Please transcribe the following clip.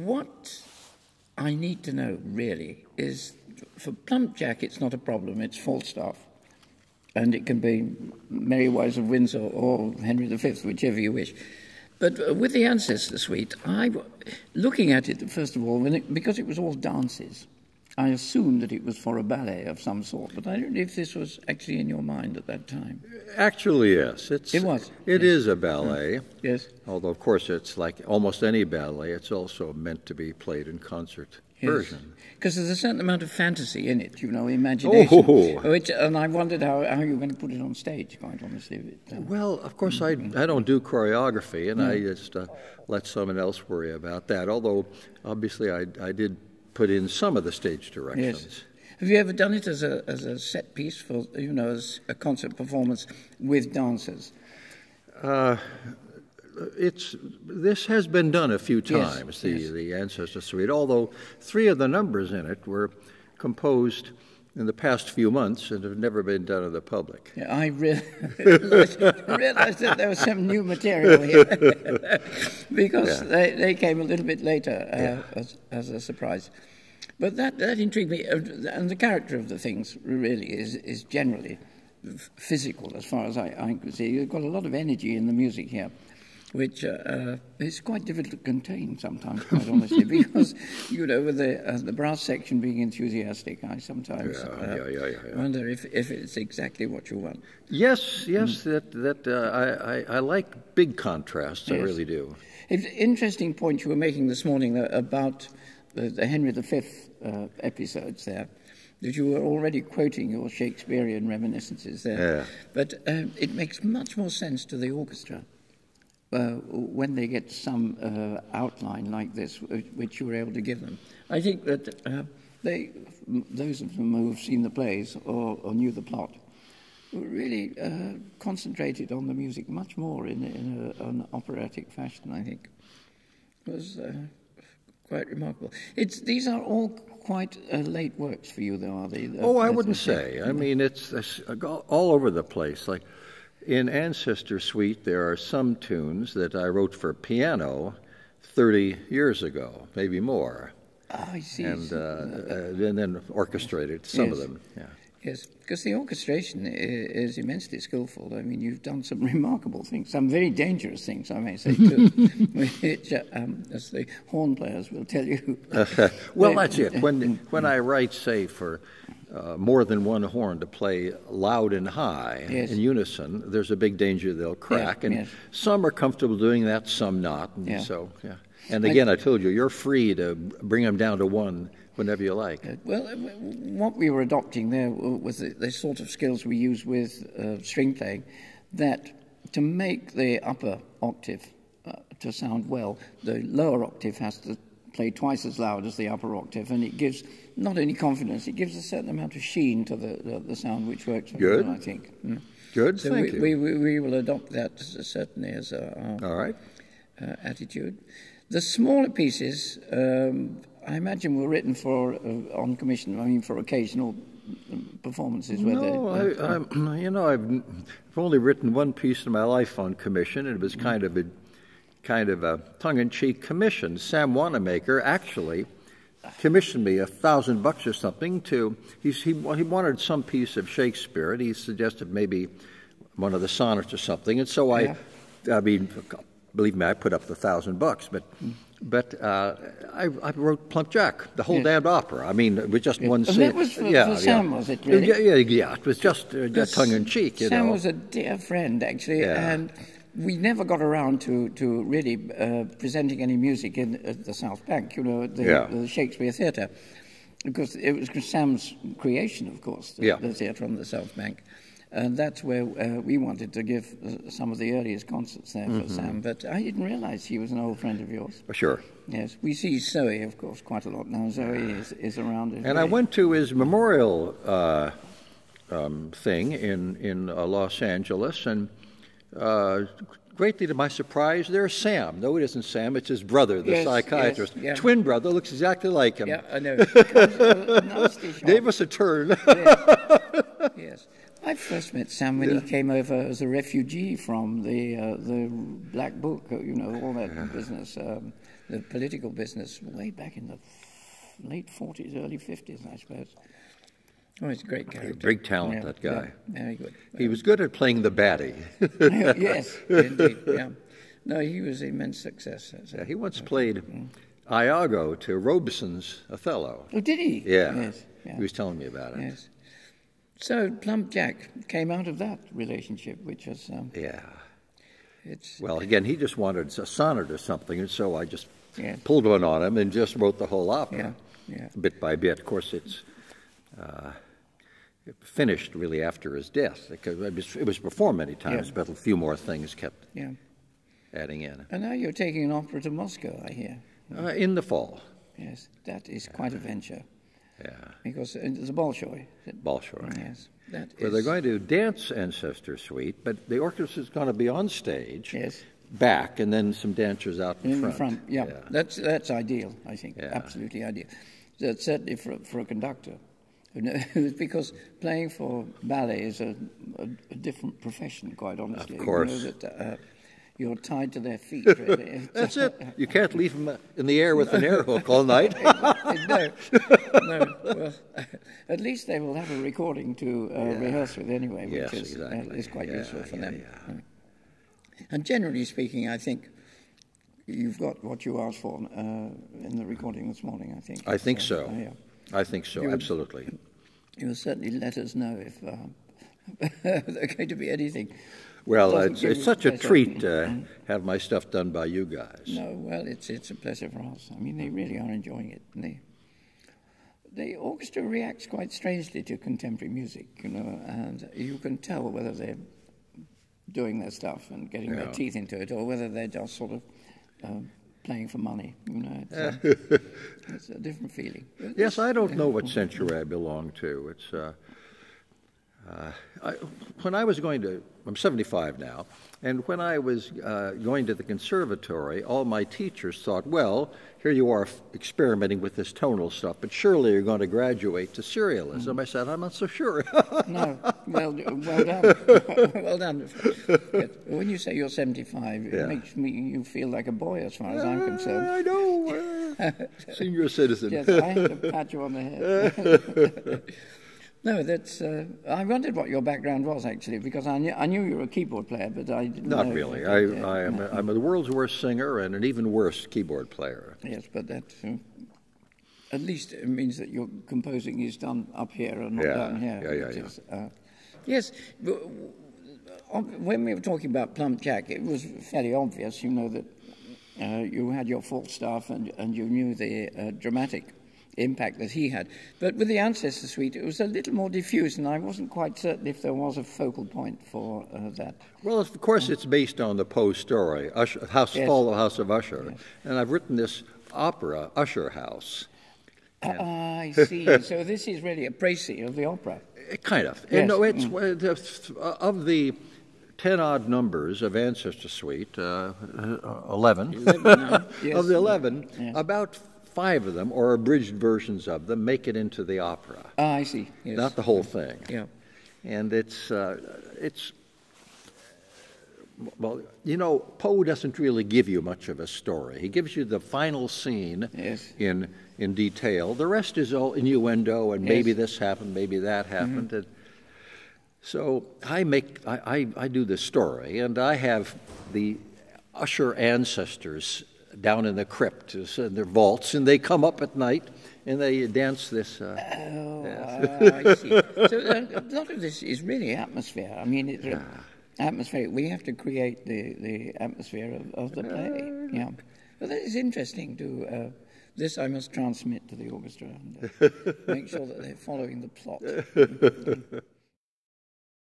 what I need to know, really, is for Plump Jack, it's not a problem. It's Falstaff. And it can be Merry Wives of Windsor or Henry V, whichever you wish. But with the Ancestor Suite, looking at it, first of all, because it was all dances, I assumed that it was for a ballet of some sort, but I don't know if this was actually in your mind at that time. Actually, yes. It was? It is a ballet. Yes. Although, of course, it's like almost any ballet. It's also meant to be played in concert version. Because there's a certain amount of fantasy in it, imagination. Oh. And I wondered how you were going to put it on stage, quite honestly. Well, of course, I don't do choreography, and I just let someone else worry about that. Although, obviously, I did put in some of the stage directions. Yes. Have you ever done it as a set piece for, as a concert performance with dancers? This has been done a few times, yes. the Ancestor Suite, although 3 of the numbers in it were composed in the past few months and have never been done to the public. Yeah, I realized that there was some new material here because they came a little bit later as a surprise. But that intrigued me, and the character of the things really is generally physical as far as I can see. You've got a lot of energy in the music here, which is quite difficult to contain sometimes, quite honestly, because, with the brass section being enthusiastic, I sometimes wonder if it's exactly what you want. Yes, I like big contrasts, I really do. It's an interesting point you were making this morning about the Henry V episodes there, that you were already quoting your Shakespearean reminiscences there. Yeah. But it makes much more sense to the orchestra when they get some outline like this, which you were able to give them. I think that those of them who have seen the plays or knew the plot really concentrated on the music much more in an operatic fashion, I think. It was quite remarkable. These are all quite late works for you, though, are they? I wouldn't say. I mean, it's all over the place. Like in Ancestor Suite, there are some tunes that I wrote for piano 30 years ago, maybe more. Oh, I see. And then orchestrated some of them. Yeah. Yes, because the orchestration is immensely skillful. I mean, you've done some remarkable things, some very dangerous things, I may say, too, which, as the horn players will tell you. Well, that's it. When I write, say, for more than one horn to play loud and high in unison, there's a big danger they'll crack. Some are comfortable doing that, some not. And so, And again, I told you, you're free to bring them down to one whenever you like. Well, what we were adopting there was the sort of skills we use with string playing, that to make the upper octave to sound well, the lower octave has to play twice as loud as the upper octave, and it gives not only confidence, it gives a certain amount of sheen to the sound, which works very well, I think. Good, so thank you. We will adopt that certainly as our all right. Attitude. The smaller pieces, I imagine, were written for on commission. I mean, for occasional performances. I've only written one piece in my life on commission, and it was kind of a tongue-in-cheek commission. Sam Wanamaker actually commissioned me $1,000 or something he wanted some piece of Shakespeare, and he suggested maybe one of the sonnets or something, and so I mean, believe me, I put up the $1,000, but I wrote Plump Jack, the whole damned opera. I mean, with just one scene. That was for Sam, was it, really? Yeah. It was just tongue-in-cheek, Sam was a dear friend, actually, and we never got around to really presenting any music at the South Bank, the Shakespeare Theatre, because it was Sam's creation, of course, the theatre on the South Bank. And that's where we wanted to give some of the earliest concerts there for Sam. But I didn't realize he was an old friend of yours. Sure. Yes. We see Zoe, of course, quite a lot now. Zoe is around. And I went to his memorial thing in Los Angeles, and greatly to my surprise, there's Sam. No, it isn't Sam. It's his brother, the psychiatrist. Twin brother, looks exactly like him. Yeah, I know. Gave us a turn. Yes. I first met Sam when he came over as a refugee from the Black Book, all that business. the political business way back in the late 40s, early 50s, I suppose. Oh, he's a great character. Big talent, that guy. Yeah, very good. He was good at playing the baddie. Yes, indeed, yeah. No, he was immense success. Yeah, he once played Iago to Robeson's Othello. Oh, did he? Yeah. Yes. Yeah. He was telling me about it. Yes. So Plump Jack came out of that relationship, which was... Well, again, he just wanted a sonnet or something, and so I just Yes. pulled one on him and just wrote the whole opera, Yeah. bit by bit. Of course, it finished really after his death. It was performed many times, but a few more things kept adding in. And now you're taking an opera to Moscow, I hear. In the fall. Yes, that is quite a venture. Yeah. Because it's a Bolshoi. Bolshoi. Yes. That Well, they're going to dance Ancestor Suite, but the orchestra is going to be on stage, back, and then some dancers out in front. front. Yeah. That's ideal, I think. Yeah. Absolutely ideal. That's certainly for a conductor. Because playing for ballet is a different profession, quite honestly. Of course. You know that, you're tied to their feet, really. That's it. You can't leave them in the air with an air hook all night. No. Well, at least they will have a recording to rehearse with anyway, which is quite useful for them. Yeah. And generally speaking, I think you've got what you asked for in the recording this morning, I think. I think so. I think so, absolutely. You will certainly let us know if there's going to be anything. Well, it's such a treat to have my stuff done by you guys. No, well, it's a pleasure for us. I mean, they really are enjoying it. And the orchestra reacts quite strangely to contemporary music, you know, and you can tell whether they're doing their stuff and getting their teeth into it, or whether they're just sort of playing for money. You know, it's a different feeling. Yes, I don't know what century I belong to. It's when I was going to, I'm 75 now, and when I was going to the conservatory, all my teachers thought, well, here you are experimenting with this tonal stuff, but surely you're going to graduate to serialism. I said, I'm not so sure. No, well done. Well done. When you say you're 75, it makes you feel like a boy as far as I'm concerned. I know. Senior citizen. Yes, I had to pat you on the head. No, that's. I wondered what your background was actually, because I knew you were a keyboard player, but I didn't. Not know really. I'm the world's worst singer and an even worse keyboard player. Yes, but that at least it means that your composing is done up here and not down here. Yes. When we were talking about Plump Jack, it was fairly obvious, you know, that you had your Falstaff and you knew the dramatic impact that he had. But with the Ancestor Suite, it was a little more diffuse, and I wasn't quite certain if there was a focal point for that. Well, of course, it's based on the Poe story, Fall of House of Usher. Yes. And I've written this opera, Usher House. I see. So this is really a précis of the opera. Kind of. Yes. No, it's of the 10-odd numbers of Ancestor Suite, 11. Of the 11, about 5 of them, or abridged versions of them, make it into the opera. I see. Yes. Not the whole thing. Yeah. And it's well, you know, Poe doesn't really give you much of a story. He gives you the final scene in detail. The rest is all innuendo, and maybe this happened, maybe that happened. And so I do the story, and I have the Usher ancestors down in the crypt, in their vaults, and they come up at night and they dance this. I see. So a lot of this is really atmosphere. I mean, it's atmospheric. We have to create the atmosphere of the play. Yeah, but that is interesting. This I must transmit to the orchestra and make sure that they're following the plot.